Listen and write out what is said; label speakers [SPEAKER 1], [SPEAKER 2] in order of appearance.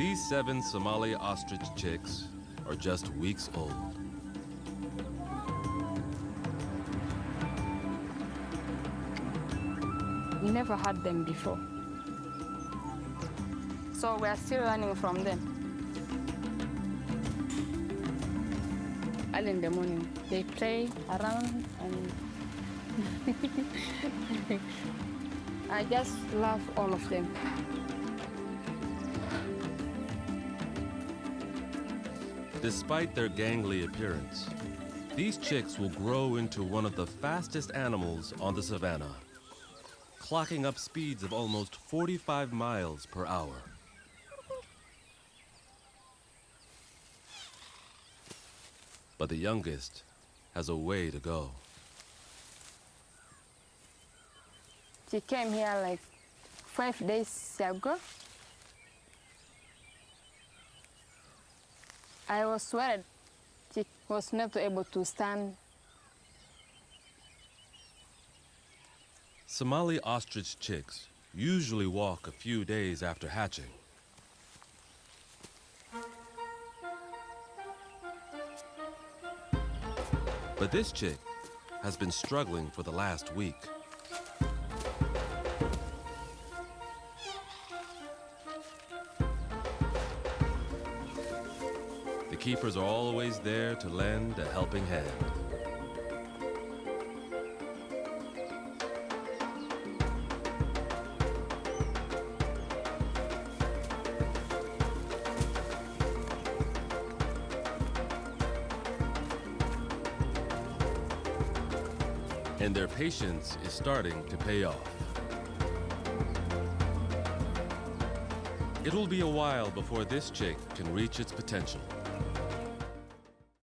[SPEAKER 1] These 7 Somali ostrich chicks are just weeks old.
[SPEAKER 2] We never had them before. So we are still learning from them. Early in the morning, they play around and I just love all of them.
[SPEAKER 1] Despite their gangly appearance, these chicks will grow into one of the fastest animals on the savannah, clocking up speeds of almost 45 miles per hour. But the youngest has a way to go.
[SPEAKER 2] She came here like 5 days ago. I was worried she was not able to stand.
[SPEAKER 1] Somali ostrich chicks usually walk a few days after hatching. But this chick has been struggling for the last week. The keepers are always there to lend a helping hand. And their patience is starting to pay off. It will be a while before this chick can reach its potential.